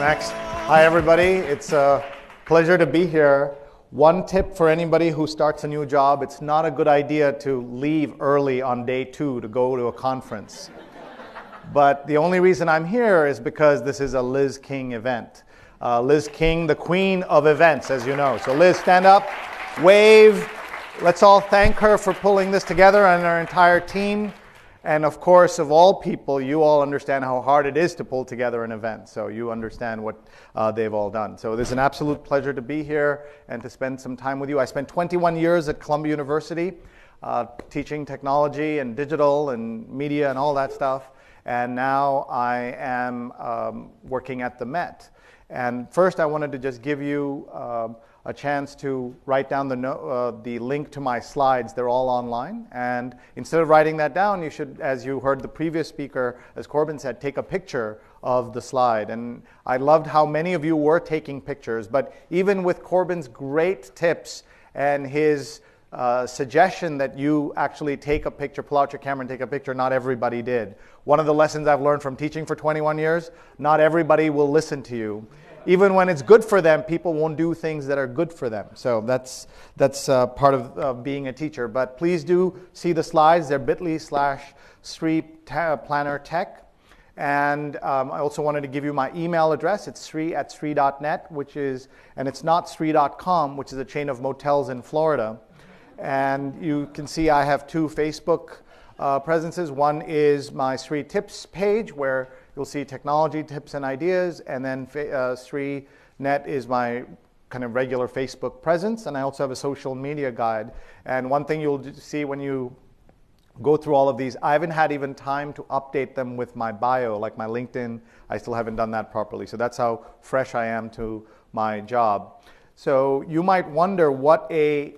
Next. Hi, everybody. It's a pleasure to be here. One tip for anybody who starts a new job, it's not a good idea to leave early on day 2 to go to a conference. But the only reason I'm here is because this is a Liz King event. Liz King, the queen of events, as you know. So Liz, stand up, wave. Let's all thank her for pulling this together and her entire team. And of course, of all people, you all understand how hard it is to pull together an event. So you understand what they've all done. So it's an absolute pleasure to be here and to spend some time with you. I spent 21 years at Columbia University teaching technology and digital and media and all that stuff. And now I am working at the Met. And first, I wanted to just give you a chance to write down the link to my slides. They're all online. And instead of writing that down, you should, as you heard the previous speaker, as Corbin said, take a picture of the slide. And I loved how many of you were taking pictures. But even with Corbin's great tips and his suggestion that you actually take a picture, pull out your camera and take a picture, not everybody did. One of the lessons I've learned from teaching for 21 years, not everybody will listen to you. Even when it's good for them, people won't do things that are good for them. So that's part of being a teacher. But please do see the slides. They're bit.ly/Sree Planner Tech. And I also wanted to give you my email address. It's sree@sree.net, and it's not sree.com, which is a chain of motels in Florida. And you can see I have 2 Facebook presences. One is my Sree Tips page, where you'll see technology tips and ideas, and then SreeNet is my kind of regular Facebook presence, and I also have a social media guide. And one thing you'll see when you go through all of these, I haven't had even time to update them with my bio, like my LinkedIn. I still haven't done that properly. So that's how fresh I am to my job. So you might wonder what a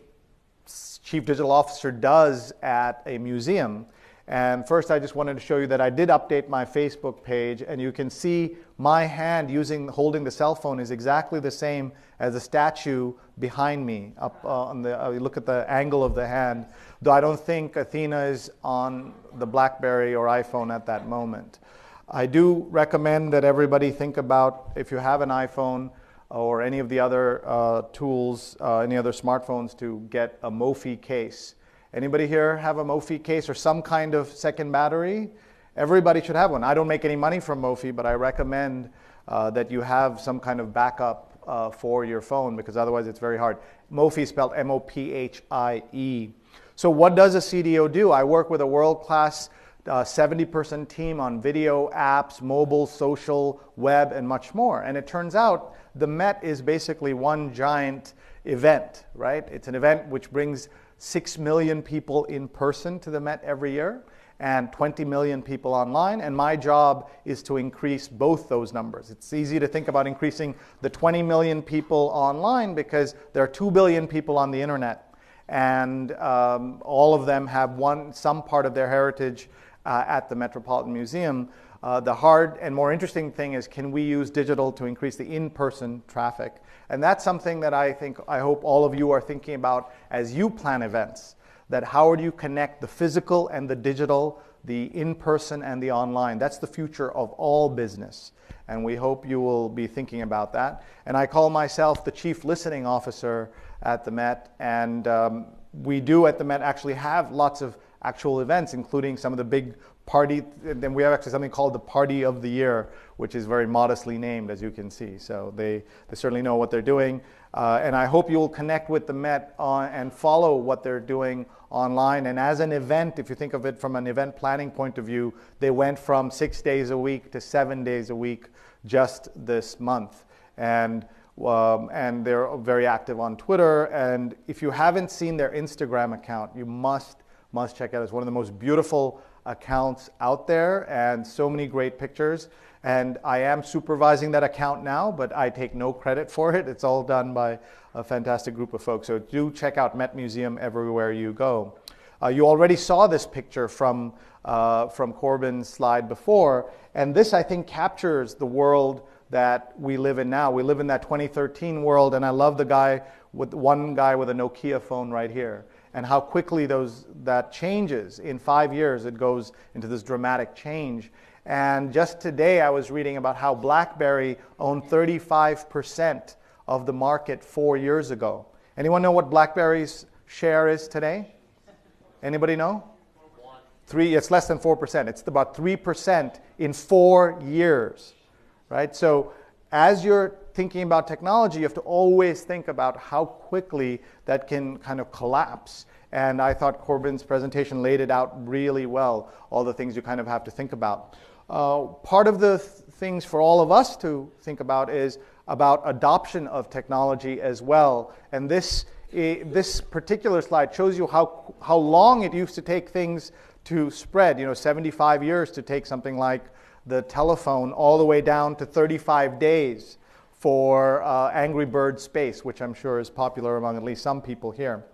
Chief Digital Officer does at a museum. And first, I just wanted to show you that I did update my Facebook page, and you can see my hand holding the cell phone is exactly the same as the statue behind me. Up on you look at the angle of the hand, though I don't think Athena is on the BlackBerry or iPhone at that moment. I do recommend that everybody think about, if you have an iPhone or any of the other tools, any other smartphones, to get a Mophie case. Anybody here have a Mophie case or some kind of second battery? Everybody should have one. I don't make any money from Mophie, but I recommend that you have some kind of backup for your phone, because otherwise it's very hard. Mophie is spelled M-O-P-H-I-E. So what does a CDO do? I work with a world-class 70-person team on video, apps, mobile, social, web, and much more. And it turns out the Met is basically one giant event, right? It's an event which brings 6 million people in person to the Met every year and 20 million people online. And my job is to increase both those numbers. It's easy to think about increasing the 20 million people online because there are 2 billion people on the internet. And all of them have some part of their heritage at the Metropolitan Museum. The hard and more interesting thing is, can we use digital to increase the in-person traffic? And that's something that I hope all of you are thinking about as you plan events, that how do you connect the physical and the digital, the in-person and the online? That's the future of all business. And we hope you will be thinking about that. And I call myself the Chief Listening Officer at the Met. And we do at the Met actually have lots of actual events, including some of the big party. Then we have actually something called the Party of the Year, which is very modestly named, as you can see. So they certainly know what they're doing. And I hope you'll connect with the Met and follow what they're doing online. And as an event, if you think of it from an event planning point of view, they went from 6 days a week to 7 days a week just this month. And they're very active on Twitter. And if you haven't seen their Instagram account, you must check it out. It's one of the most beautiful accounts out there, and so many great pictures. And I am supervising that account now, but I take no credit for it. It's all done by a fantastic group of folks. So do check out Met Museum everywhere you go. You already saw this picture from Corbin's slide before, and this, I think, captures the world that we live in now. We live in that 2013 world, and I love one guy with a Nokia phone right here, and how quickly that changes. In 5 years, it goes into this dramatic change. And just today I was reading about how BlackBerry owned 35% of the market 4 years ago. Anyone know what BlackBerry's share is today? Anybody know? It's less than 4%. It's about 3% in 4 years, right? So as you're thinking about technology, you have to always think about how quickly that can kind of collapse. And I thought Corbin's presentation laid it out really well, all the things you kind of have to think about. Part of the things for all of us to think about is about adoption of technology as well. And this particular slide shows you how long it used to take things to spread. 75 years to take something like the telephone, all the way down to 35 days for Angry Bird Space, which I'm sure is popular among at least some people here.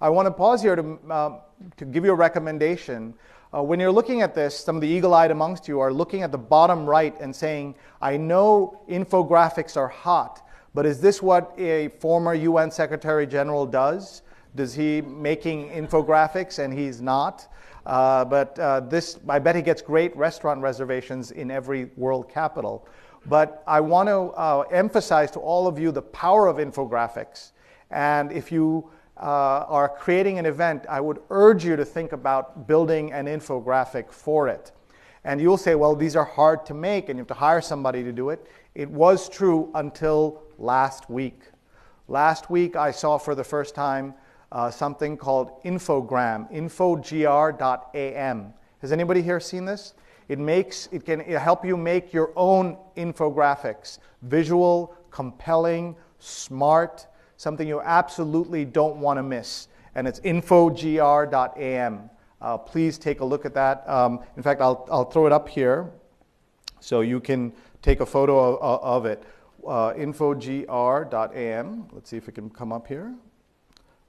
I want to pause here to give you a recommendation. When you're looking at this, some of the eagle-eyed amongst you are looking at the bottom right and saying, I know infographics are hot, but is this what a former UN Secretary General does? Does he making infographics? And he's not. But I bet he gets great restaurant reservations in every world capital. But I want to emphasize to all of you the power of infographics. And if you are creating an event, I would urge you to think about building an infographic for it. And you'll say, well, these are hard to make and you have to hire somebody to do it. It was true until last week. Last week I saw for the first time something called Infogram, infogr.am. Has anybody here seen this? It can help you make your own infographics, visual, compelling, smart, something you absolutely don't want to miss. And it's infogr.am. Please take a look at that. In fact, I'll throw it up here so you can take a photo of it. Infogr.am. Let's see if it can come up here.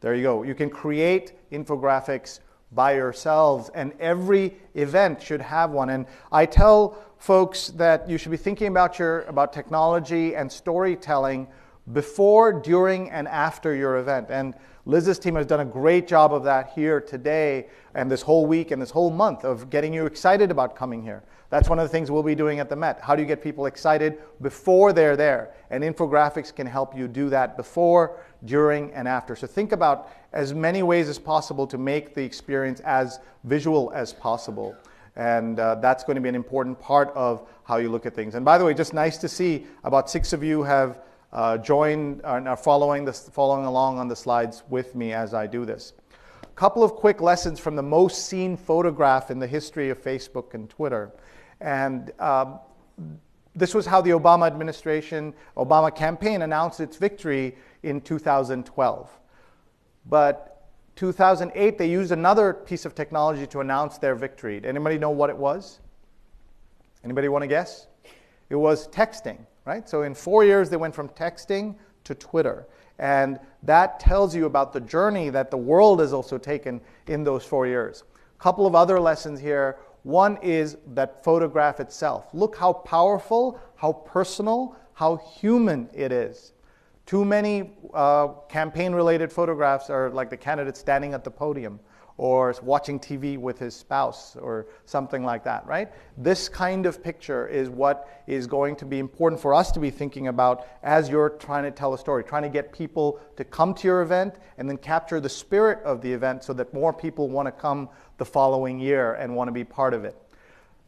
There you go. You can create infographics by yourselves, and every event should have one. And I tell folks that you should be thinking about technology and storytelling before, during, and after your event. And Liz's team has done a great job of that here today and this whole week and this whole month of getting you excited about coming here. That's one of the things we'll be doing at the Met. How do you get people excited before they're there? And infographics can help you do that before, during, and after. So think about as many ways as possible to make the experience as visual as possible. And that's going to be an important part of how you look at things. And by the way, just nice to see about 6 of you have joined and are following along on the slides with me as I do this. A couple of quick lessons from the most seen photograph in the history of Facebook and Twitter. And this was how the Obama campaign announced its victory in 2012. But 2008, they used another piece of technology to announce their victory. Anybody know what it was? Anybody want to guess? It was texting, right? So in 4 years, they went from texting to Twitter. And that tells you about the journey that the world has also taken in those 4 years. A couple of other lessons here. One is that photograph itself. Look how powerful, how personal, how human it is. Too many campaign-related photographs are like the candidate standing at the podium or watching TV with his spouse or something like that, right? This kind of picture is what is going to be important for us to be thinking about as you're trying to tell a story, trying to get people to come to your event and then capture the spirit of the event so that more people want to come the following year and want to be part of it.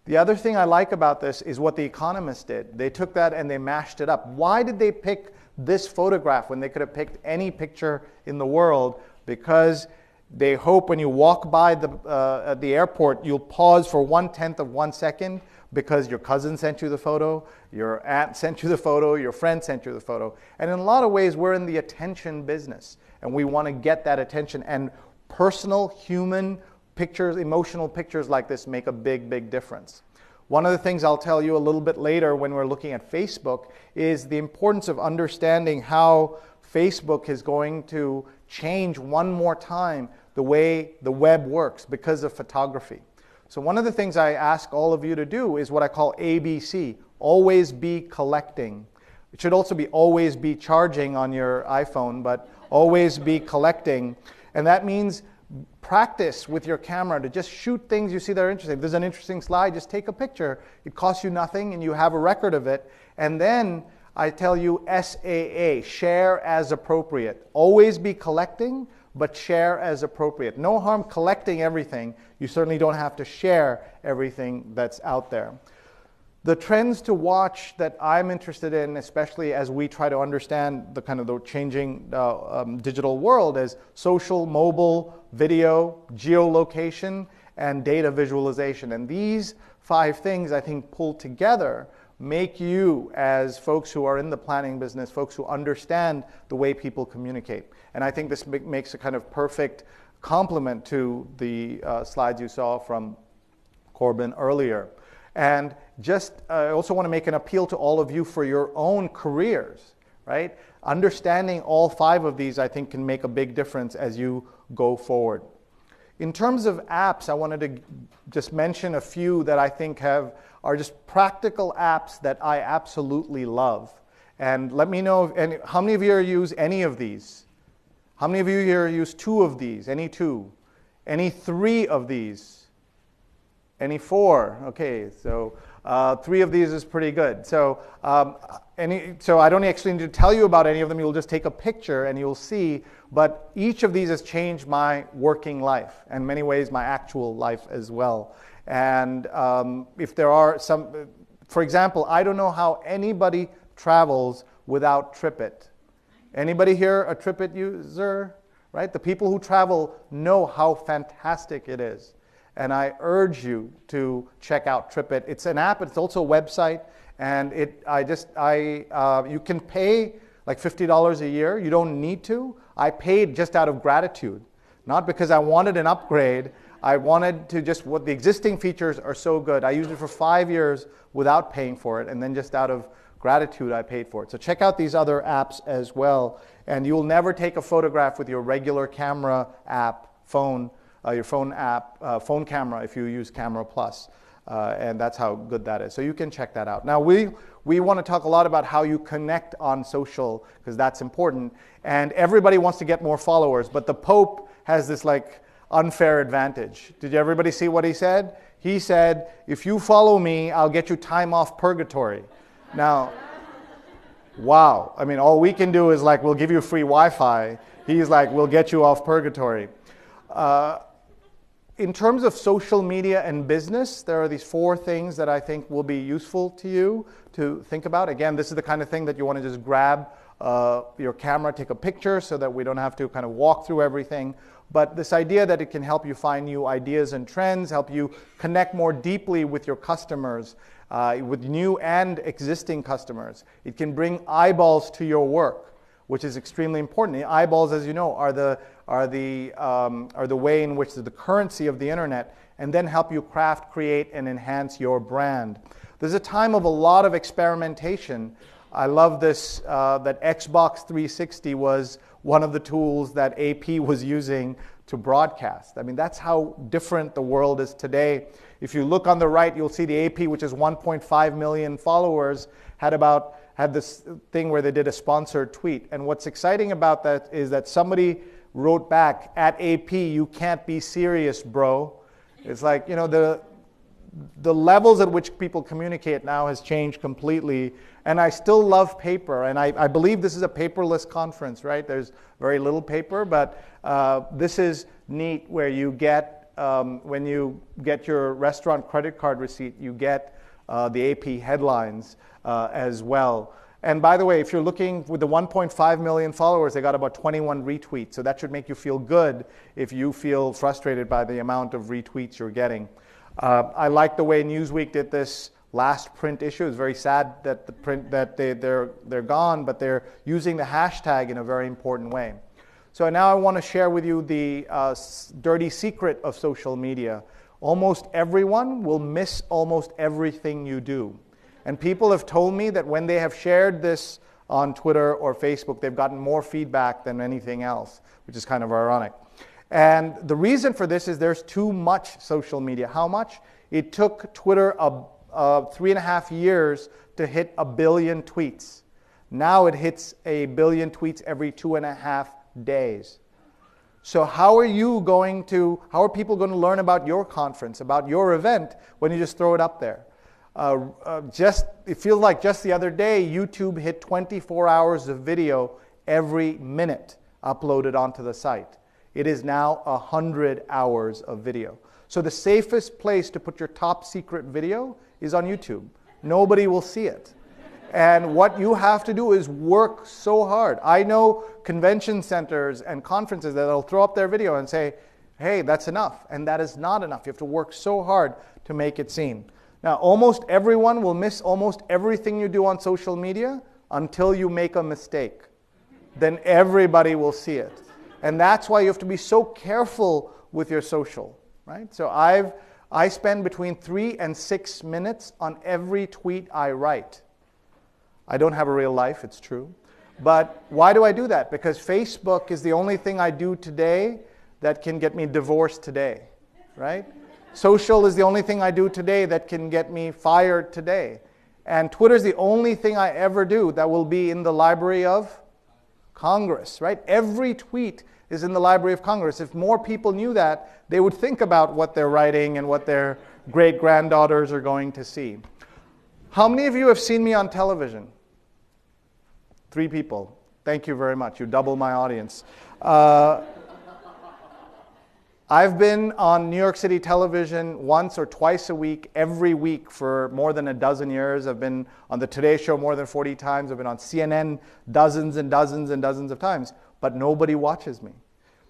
The other thing I like about this is what The Economist did. They took that and they mashed it up. Why did they pick this photograph when they could have picked any picture in the world? Because they hope when you walk by at the airport, you'll pause for 1/10 of 1 second because your cousin sent you the photo, your aunt sent you the photo, your friend sent you the photo. And in a lot of ways, we're in the attention business, and we want to get that attention. And personal, human pictures, emotional pictures like this make a big, big difference. One of the things I'll tell you a little bit later when we're looking at Facebook is the importance of understanding how Facebook is going to change one more time the way the web works because of photography. So one of the things I ask all of you to do is what I call ABC, always be collecting. It should also be always be charging on your iPhone, but always be collecting. And that means Practice with your camera to just shoot things you see that are interesting. If there's an interesting slide, just take a picture. It costs you nothing and you have a record of it. And then I tell you SAA, share as appropriate. Always be collecting, but share as appropriate. No harm collecting everything. You certainly don't have to share everything that's out there. The trends to watch that I'm interested in, especially as we try to understand the kind of the changing digital world, is social, mobile, video, geolocation, and data visualization. And these 5 things, I think, pulled together make you, as folks who are in the planning business, folks who understand the way people communicate. And I think this makes a kind of perfect complement to the slides you saw from Corbin earlier. And I also want to make an appeal to all of you for your own careers, right? Understanding all 5 of these, I think, can make a big difference as you go forward. In terms of apps, I wanted to just mention a few that I think are just practical apps that I absolutely love. And let me know, how many of you use any of these? How many of you here use 2 of these? Any 2? Any 3 of these? Any 4? Okay, so 3 of these is pretty good. So I don't actually need to tell you about any of them. You'll just take a picture and you'll see. But each of these has changed my working life, and in many ways my actual life as well. And if there are some, for example, I don't know how anybody travels without TripIt. Anybody here a TripIt user? Right? The people who travel know how fantastic it is. And I urge you to check out TripIt. It's an app, it's also a website, and you can pay like $50 a year. You don't need to. I paid just out of gratitude, not because I wanted an upgrade. I wanted to what the existing features are so good. I used it for 5 years without paying for it, and then just out of gratitude I paid for it. So check out these other apps as well, and you'll never take a photograph with your regular camera app, your phone app, phone camera if you use Camera Plus, and that's how good that is. So you can check that out. Now we want to talk a lot about how you connect on social, because that's important, and everybody wants to get more followers, but the Pope has this like unfair advantage. Did everybody see what he said? He said, if you follow me, I'll get you time off purgatory. Now, wow, I mean, all we can do is like, we'll give you free Wi-Fi. He's like, we'll get you off purgatory. In terms of social media and business, there are these 4 things that I think will be useful to you to think about. Again, this is the kind of thing that you want to just grab your camera, take a picture so that we don't have to kind of walk through everything. But this idea that it can help you find new ideas and trends, help you connect more deeply with your customers, with new and existing customers. It can bring eyeballs to your work, which is extremely important. The eyeballs, as you know, are the way in which the currency of the internet, and then help you craft, create, and enhance your brand. There's a time of a lot of experimentation. I love this, that Xbox 360 was one of the tools that AP was using to broadcast. I mean, that's how different the world is today. If you look on the right, you'll see the AP, which is 1.5 million followers, had this thing where they did a sponsored tweet. And what's exciting about that is that somebody wrote back, at AP, you can't be serious, bro. It's like, you know, the levels at which people communicate now has changed completely. And I still love paper. And I believe this is a paperless conference, right? There's very little paper, but this is neat where you get, when you get your restaurant credit card receipt, you get the AP headlines as well. And by the way, if you're looking with the 1.5 million followers, they got about 21 retweets. So that should make you feel good if you feel frustrated by the amount of retweets you're getting. I like the way Newsweek did this last print issue. It's very sad that they're gone, but they're using the hashtag in a very important way. So now I want to share with you the dirty secret of social media. Almost everyone will miss almost everything you do. And people have told me that when they have shared this on Twitter or Facebook, they've gotten more feedback than anything else, which is kind of ironic. And the reason for this is there's too much social media. How much? It took Twitter 3.5 years to hit 1 billion tweets. Now it hits 1 billion tweets every 2.5 days. So how are people going to learn about your conference, about your event, when you just throw it up there? It feels like just the other day, YouTube hit 24 hours of video every minute uploaded onto the site. It is now 100 hours of video. So the safest place to put your top secret video is on YouTube. Nobody will see it. And what you have to do is work so hard. I know convention centers and conferences that will throw up their video and say, hey, that's enough. And that is not enough. You have to work so hard to make it seen. Now, almost everyone will miss almost everything you do on social media until you make a mistake. Then everybody will see it. And that's why you have to be so careful with your social, right? So I spend between 3 and 6 minutes on every tweet I write. I don't have a real life, it's true. But why do I do that? Because Facebook is the only thing I do today that can get me divorced today, right? Social is the only thing I do today that can get me fired today. And Twitter is the only thing I ever do that will be in the Library of Congress, right? Every tweet is in the Library of Congress. If more people knew that, they would think about what they're writing and what their great-granddaughters are going to see. How many of you have seen me on television? 3 people. Thank you very much. You double my audience. I've been on New York City television once or twice a week, every week for more than a dozen years. I've been on the Today Show more than 40 times. I've been on CNN dozens and dozens and dozens of times, but nobody watches me.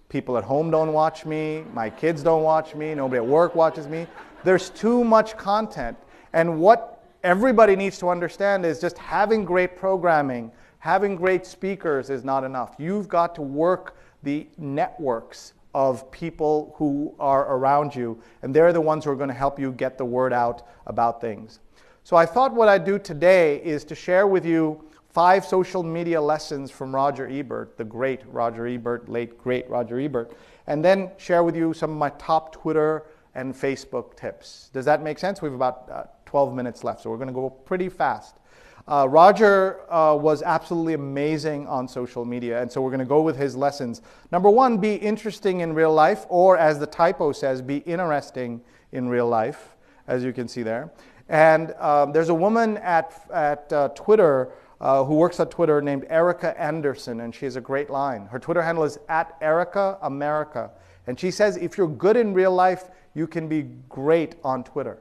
People at home don't watch me. My kids don't watch me. Nobody at work watches me. There's too much content. And what everybody needs to understand is just having great programming, having great speakers is not enough. You've got to work the networks of people who are around you, and they're the ones who are going to help you get the word out about things. So I thought what I'd do today is to share with you 5 social media lessons from Roger Ebert, the great Roger Ebert, late great Roger Ebert, and then share with you some of my top Twitter and Facebook tips. Does that make sense? We have about 12 minutes left, so we're going to go pretty fast. Roger was absolutely amazing on social media, and so we're going to go with his lessons. Number 1, be interesting in real life, or as the typo says, be interesting in real life, as you can see there. And there's a woman at Twitter who works at Twitter named Erica Anderson, and she has a great line. Her Twitter handle is @EricaAmerica, and she says, if you're good in real life, you can be great on Twitter.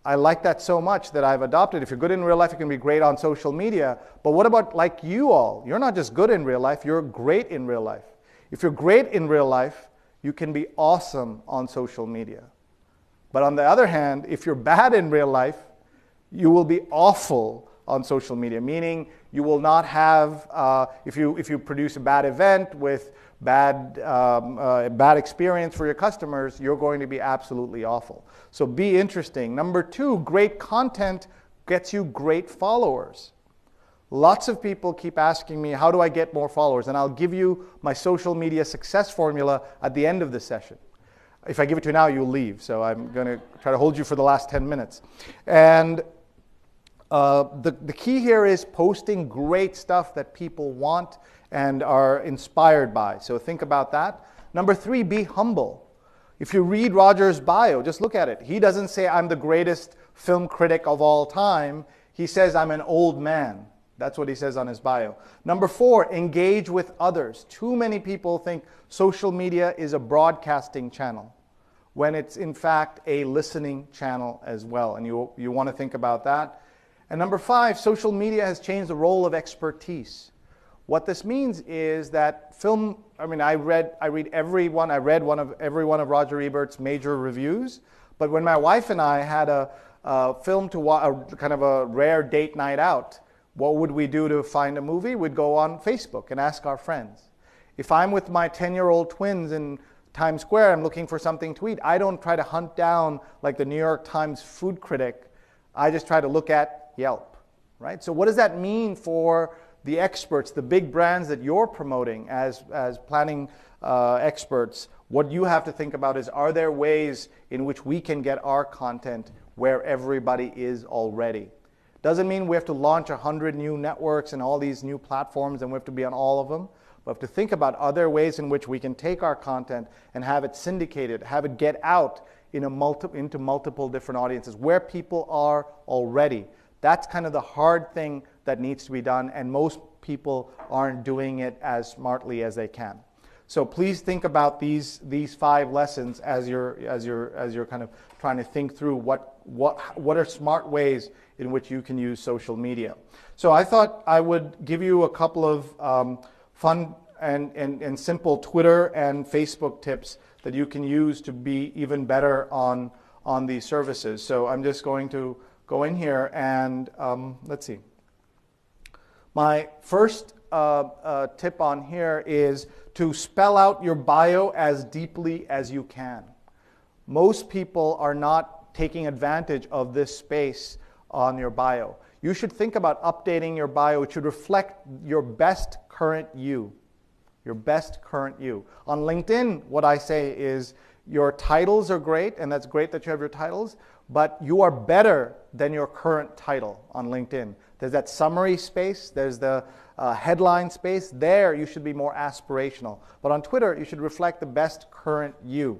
I like that so much that I've adopted. If you're good in real life, you can be great on social media. But what about like you all? You're not just good in real life, you're great in real life. If you're great in real life, you can be awesome on social media. But on the other hand, if you're bad in real life, you will be awful on social media, meaning you will not have, if you produce a bad event with bad experience for your customers, you're going to be absolutely awful. So be interesting. Number 2, great content gets you great followers. Lots of people keep asking me, how do I get more followers? And I'll give you my social media success formula at the end of the session. If I give it to you now, you'll leave. So I'm going to try to hold you for the last 10 minutes. And the key here is posting great stuff that people want and are inspired by. So think about that. Number 3, be humble. If you read Roger's bio, just look at it. He doesn't say, I'm the greatest film critic of all time. He says, I'm an old man. That's what he says on his bio. Number 4, engage with others. Too many people think social media is a broadcasting channel, when it's in fact a listening channel as well. And you want to think about that. And number 5, social media has changed the role of expertise. What this means is that I read every one of Roger Ebert's major reviews, but when my wife and I had a film to watch, kind of a rare date night out, what would we do to find a movie? We'd go on Facebook and ask our friends. If I'm with my 10-year-old twins in Times Square, I'm looking for something to eat, I don't try to hunt down like the New York Times food critic. I just try to look at Yelp, right? So what does that mean for the experts, the big brands that you're promoting as planning experts? What you have to think about is, are there ways in which we can get our content where everybody is already? Doesn't mean we have to launch 100 new networks and all these new platforms and we have to be on all of them. But to think about other ways in which we can take our content and have it syndicated, have it get out into multiple different audiences where people are already. That's kind of the hard thing that needs to be done, and most people aren't doing it as smartly as they can. So please think about these 5 lessons as you're kind of trying to think through what are smart ways in which you can use social media. So I thought I would give you a couple of fun and simple Twitter and Facebook tips that you can use to be even better on these services. So I'm just going to go in here and let's see. My first tip on here is to spell out your bio as deeply as you can. Most people are not taking advantage of this space on your bio. You should think about updating your bio. It should reflect your best current you. Your best current you. On LinkedIn, what I say is your titles are great, and that's great that you have your titles, but you are better than your current title on LinkedIn. There's that summary space, there's the headline space. There you should be more aspirational. But on Twitter, you should reflect the best current you.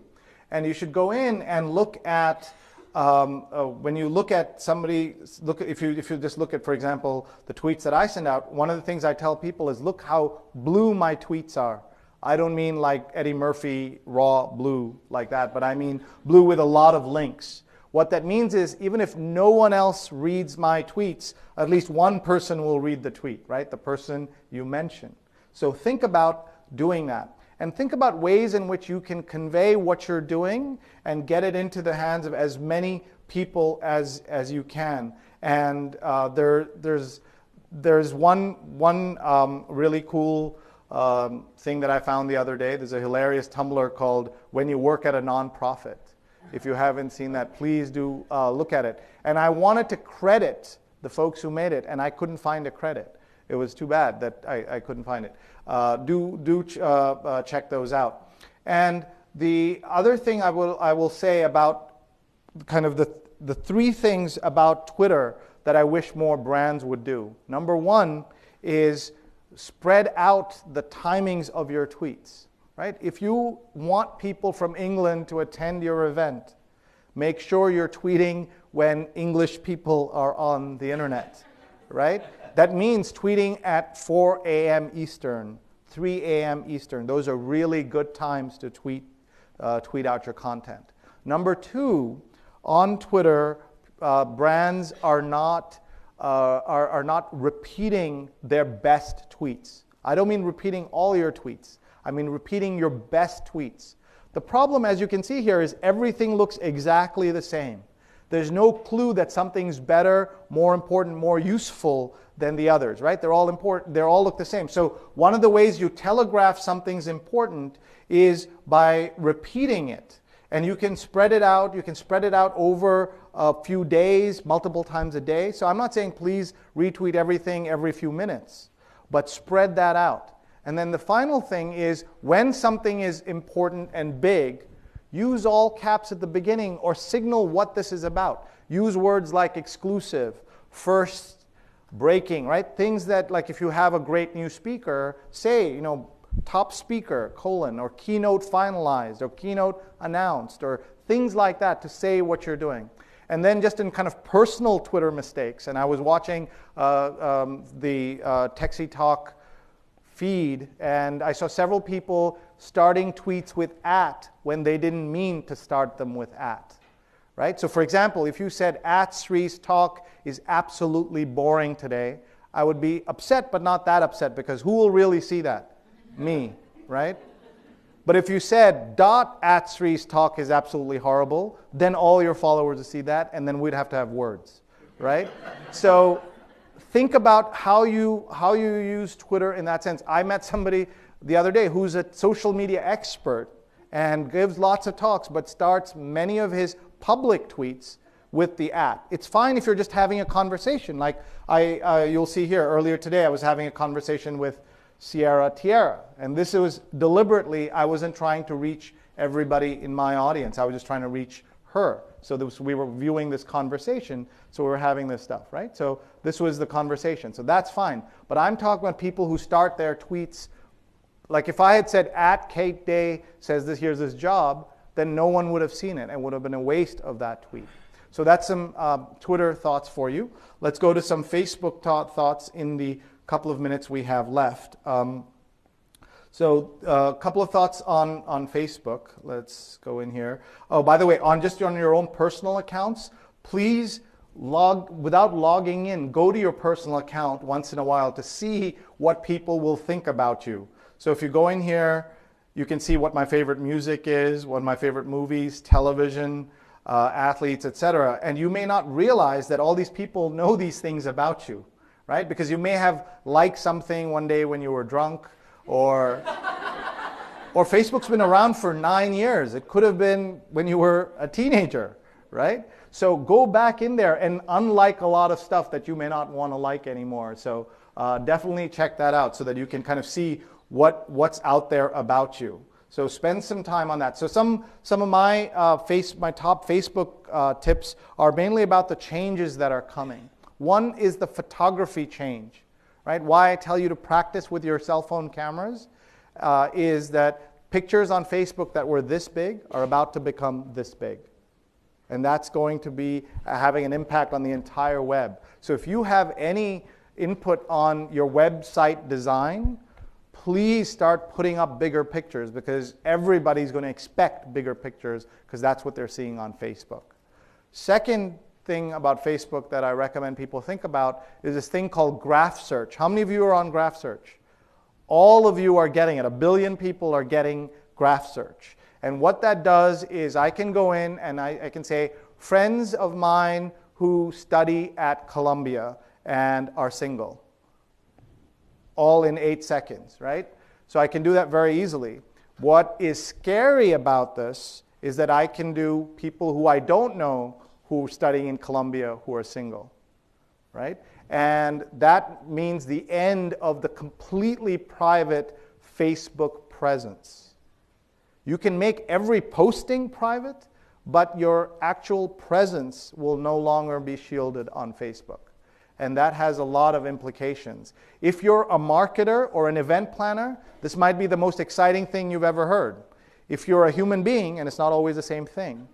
And you should go in and look at, when you look at somebody, if you just look at, for example, the tweets that I send out, one of the things I tell people is look how blue my tweets are. I don't mean like Eddie Murphy, raw blue like that, but I mean blue with a lot of links. What that means is even if no one else reads my tweets, at least one person will read the tweet, right? The person you mentioned. So think about doing that. And think about ways in which you can convey what you're doing and get it into the hands of as many people as you can. And there's one really cool thing that I found the other day. There's a hilarious Tumblr called When You Work at a Nonprofit. If you haven't seen that, please do look at it. And I wanted to credit the folks who made it, and I couldn't find a credit. It was too bad that I couldn't find it. Check those out. And the other thing I will say about kind of the 3 things about Twitter that I wish more brands would do. Number 1 is spread out the timings of your tweets. Right? If you want people from England to attend your event, make sure you're tweeting when English people are on the internet. Right? That means tweeting at 4 a.m. Eastern, 3 a.m. Eastern. Those are really good times to tweet out your content. Number 2, on Twitter, brands are not repeating their best tweets. I don't mean repeating all your tweets. I mean repeating your best tweets. The problem, as you can see here, is everything looks exactly the same. There's no clue that something's better, more important, more useful than the others, right? They're all important. They all look the same. So one of the ways you telegraph something's important is by repeating it. And you can spread it out. You can spread it out over a few days, multiple times a day. So I'm not saying please retweet everything every few minutes, but spread that out. And then the final thing is when something is important and big, use all caps at the beginning or signal what this is about. Use words like exclusive, first, breaking, right? Things that, like if you have a great new speaker, say, top speaker, or keynote finalized, or keynote announced, or things like that to say what you're doing. And then just in kind of personal Twitter mistakes, and I was watching the TechsyTalk feed, and I saw several people starting tweets with @ when they didn't mean to start them with @ right? So for example, if you said @Sree's talk is absolutely boring today, I would be upset, but not that upset, because who will really see that? Me, right? But if you said @Sree's talk is absolutely horrible, then all your followers would see that, and then we'd have to have words, right? So think about how you use Twitter in that sense. I met somebody the other day who's a social media expert and gives lots of talks, but starts many of his public tweets with the @. It's fine if you're just having a conversation. Like you'll see here earlier today, I was having a conversation with Sierra Tierra, and this was deliberately, I wasn't trying to reach everybody in my audience. I was just trying to reach her. So we were viewing this conversation, so we were having this stuff, right? So this was the conversation, so that's fine. But I'm talking about people who start their tweets Like if I had said at Kate Day says this, here's this job, then no one would have seen it and would have been a waste of that tweet. So that's some Twitter thoughts for you. Let's go to some Facebook thoughts in the couple of minutes we have left. So a couple of thoughts on Facebook. Let's go in here. Oh, by the way, on your own personal accounts, please without logging in, go to your personal account once in a while to see what people will think about you. So if you go in here, you can see what my favorite music is, what my favorite movies, television, athletes, etc. And you may not realize that all these people know these things about you, right? Because you may have liked something one day when you were drunk, or Facebook's been around for 9 years. It could have been when you were a teenager, right? So go back in there and unlike a lot of stuff that you may not want to like anymore. So definitely check that out so that you can kind of see what's out there about you. So spend some time on that. So some of my top Facebook tips are mainly about the changes that are coming. One is the photography change, right? Why I tell you to practice with your cell phone cameras is that pictures on Facebook that were this big are about to become this big. And that's going to be having an impact on the entire web. So if you have any input on your website design, please start putting up bigger pictures because everybody's going to expect bigger pictures because that's what they're seeing on Facebook. Second thing about Facebook that I recommend people think about is this thing called graph search. How many of you are on graph search? All of you are getting it. 1 billion people are getting graph search. And what that does is I can go in and I can say, friends of mine who study at Columbia and are single. All in 8 seconds, right? So I can do that very easily. What is scary about this is that I can do people who I don't know who are studying in Columbia who are single, right? And that means the end of the completely private Facebook presence. You can make every posting private, but your actual presence will no longer be shielded on Facebook. And that has a lot of implications. If you're a marketer or an event planner, this might be the most exciting thing you've ever heard. If you're a human being, and it's not always the same thing,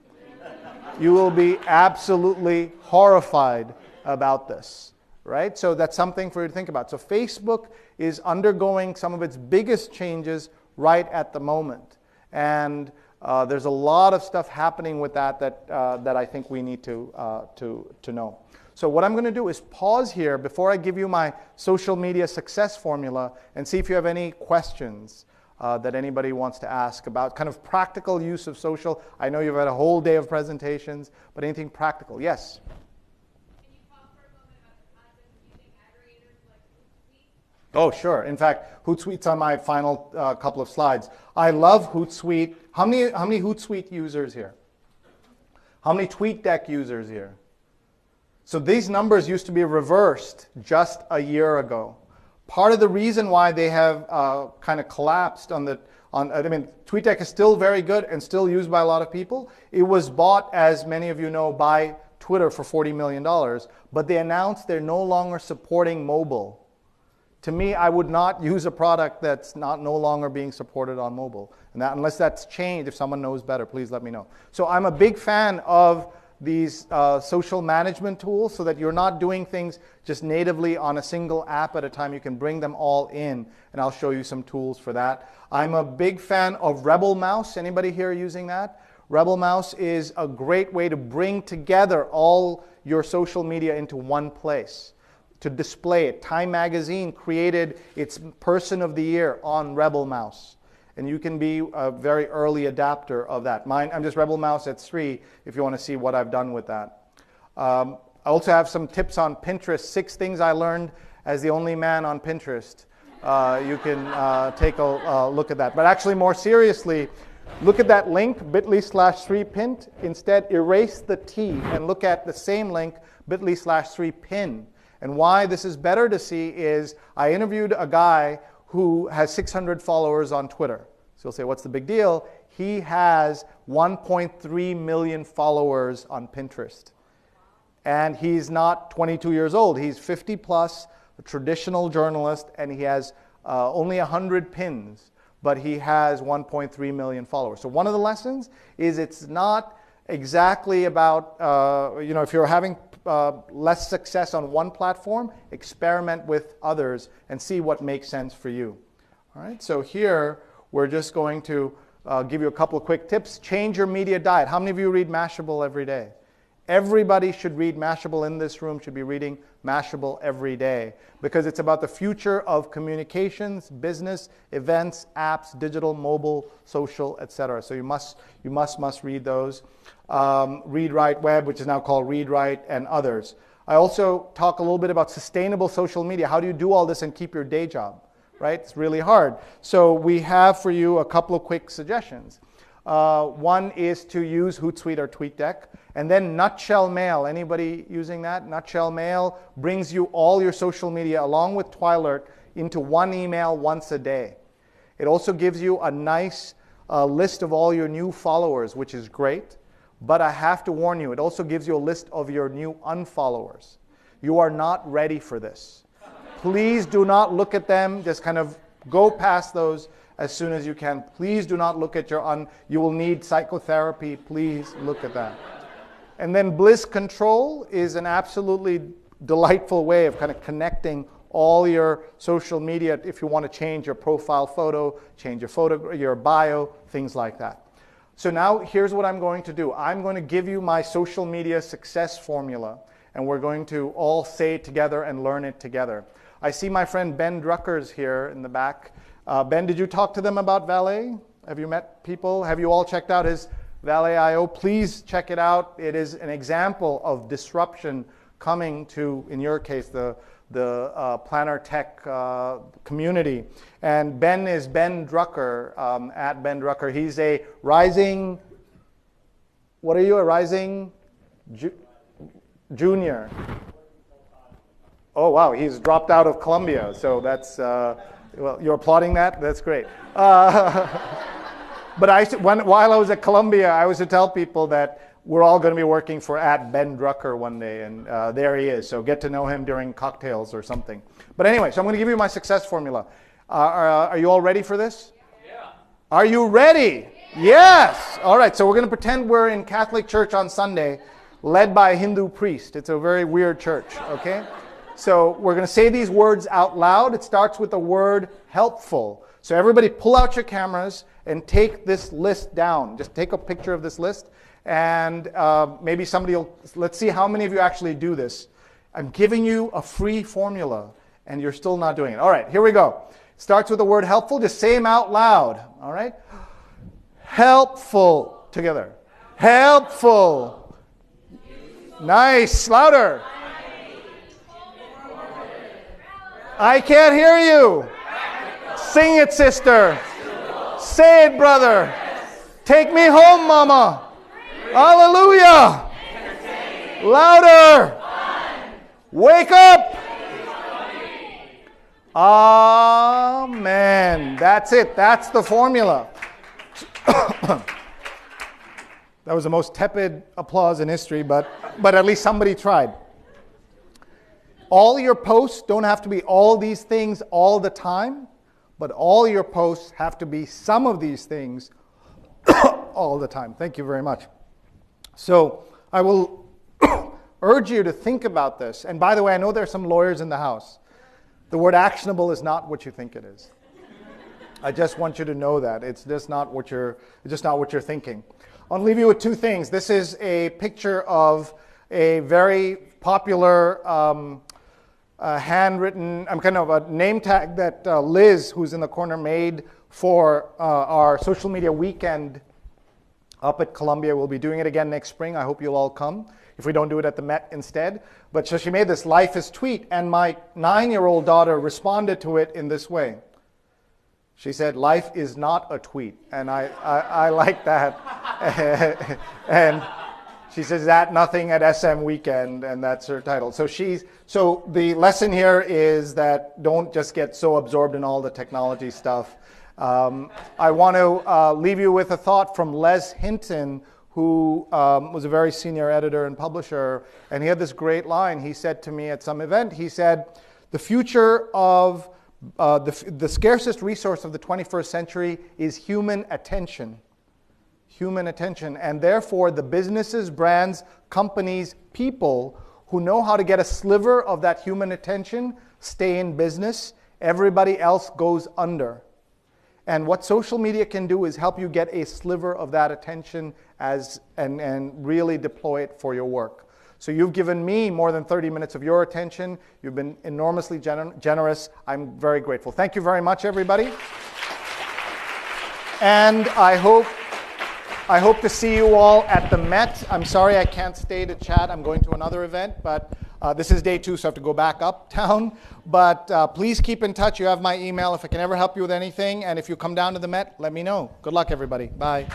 you will be absolutely horrified about this, right? So that's something for you to think about. So Facebook is undergoing some of its biggest changes right at the moment. And there's a lot of stuff happening with that I think we need to know. So what I'm going to do is pause here before I give you my social media success formula and see if you have any questions that anybody wants to ask about kind of practical use of social. I know you've had a whole day of presentations, but anything practical? Yes? Can you talk for a moment about the concept of using aggregators like Hootsuite? Oh, sure. In fact, Hootsuite's on my final couple of slides. I love Hootsuite. How many Hootsuite users here? How many TweetDeck users here? So these numbers used to be reversed just a year ago. Part of the reason why they have kind of collapsed TweetDeck is still very good and still used by a lot of people. It was bought, as many of you know, by Twitter for $40 million, but they announced they're no longer supporting mobile. To me, I would not use a product that's no longer being supported on mobile. And that, unless that's changed, if someone knows better, please let me know. So I'm a big fan of these social management tools so that you're not doing things just natively on a single app at a time. You can bring them all in, and I'll show you some tools for that. I'm a big fan of Rebel Mouse. Anybody here using that? Rebel Mouse is a great way to bring together all your social media into one place, to display it. Time Magazine created its Person of the Year on Rebel Mouse. And you can be a very early adapter of that. I'm just Rebel Mouse at Sree if you want to see what I've done with that. I also have some tips on Pinterest, 6 things I learned as the only man on Pinterest. You can take a look at that. But actually, more seriously, look at that link, bit.ly/SreePint. Instead, erase the T and look at the same link, bit.ly/SreePin. And why this is better to see is I interviewed a guy who has 600 followers on Twitter. So you'll say, what's the big deal? He has 1.3 million followers on Pinterest. And he's not 22 years old. He's 50 plus, a traditional journalist, and he has only 100 pins. but he has 1.3 million followers. So one of the lessons is it's not exactly about, if you're having less success on one platform, experiment with others and see what makes sense for you. All right, so here we're just going to give you a couple of quick tips. Change your media diet. How many of you read Mashable every day? Everybody should read Mashable in this room, should be reading Mashable every day, because it's about the future of communications, business, events, apps, digital, mobile, social, etc. So you must read those. Read Write Web, which is now called Read Write, and others. I also talk a little bit about sustainable social media. How do you do all this and keep your day job? Right? It's really hard. So we have for you a couple of quick suggestions. One is to use Hootsuite or TweetDeck. And then Nutshell Mail. Anybody using that? Nutshell Mail brings you all your social media along with Twilert into one email once a day. It also gives you a nice list of all your new followers, which is great. But I have to warn you, it also gives you a list of your new unfollowers. You are not ready for this. Please do not look at them. Just kind of go past those as soon as you can. Please do not look at your you will need psychotherapy. Please look at that. And then Bliss Control is an absolutely delightful way of kind of connecting all your social media if you want to change your profile photo, change your bio, things like that. So now here's what I'm going to do. I'm going to give you my social media success formula, and we're going to all say it together and learn it together. I see my friend Ben Drucker's here in the back. Ben, did you talk to them about Valet? Have you met people? Have you all checked out his Valet.io? Please check it out. It is an example of disruption coming to, in your case, the planner tech community. And Ben is Ben Drucker, at Ben Drucker. He's a rising, what are you, a rising junior? Oh, wow, he's dropped out of Columbia. So that's, well, you're applauding that? That's great. But while I was at Columbia, I was to tell people that we're all going to be working for at Ben Drucker one day, and there he is. So get to know him during cocktails or something. But anyway, so I'm going to give you my success formula. Are you all ready for this? Yeah. Are you ready? Yeah. Yes. All right, so we're going to pretend we're in Catholic church on Sunday, led by a Hindu priest. It's a very weird church, okay? So we're going to say these words out loud. It starts with the word helpful. So everybody pull out your cameras and take this list down. Just take a picture of this list, and maybe somebody will, let's see how many of you actually do this. I'm giving you a free formula, and you're still not doing it. All right, here we go. Starts with the word helpful. Just say them out loud, all right? Helpful. Together. Helpful. Nice. Louder. I can't hear you. Sing it, sister. Say it, brother. Take me home, mama. Hallelujah. Louder. Wake up. Amen. That's it. That's the formula. That was the most tepid applause in history, but at least somebody tried. All your posts don't have to be all these things all the time, but all your posts have to be some of these things all the time. Thank you very much. So I will urge you to think about this. And by the way, I know there are some lawyers in the house. The word actionable is not what you think it is. I just want you to know that. It's just not what you're thinking. I'll leave you with two things. This is a picture of a very popular handwritten, kind of a name tag that Liz, who's in the corner, made for our social media weekend up at Columbia. We'll be doing it again next spring. I hope you'll all come, if we don't do it at the Met instead. But so she made this Life is tweet, and my 9-year-old daughter responded to it in this way. She said, "Life is not a tweet," and I like that. And she says that nothing at SM weekend, and that's her title. So the lesson here is that don't just get so absorbed in all the technology stuff. I want to leave you with a thought from Les Hinton, who was a very senior editor and publisher, and he had this great line. He said to me at some event, he said, "The future of The scarcest resource of the 21st century is human attention. Human attention. And therefore, the businesses, brands, companies, people who know how to get a sliver of that human attention stay in business. Everybody else goes under. And what social media can do is help you get a sliver of that attention and really deploy it for your work. So you've given me more than 30 minutes of your attention. You've been enormously generous. I'm very grateful. Thank you very much, everybody. And I hope to see you all at the Met. I'm sorry I can't stay to chat. I'm going to another event, but this is day 2, so I have to go back uptown. But please keep in touch. You have my email if I can ever help you with anything. And if you come down to the Met, let me know. Good luck, everybody. Bye.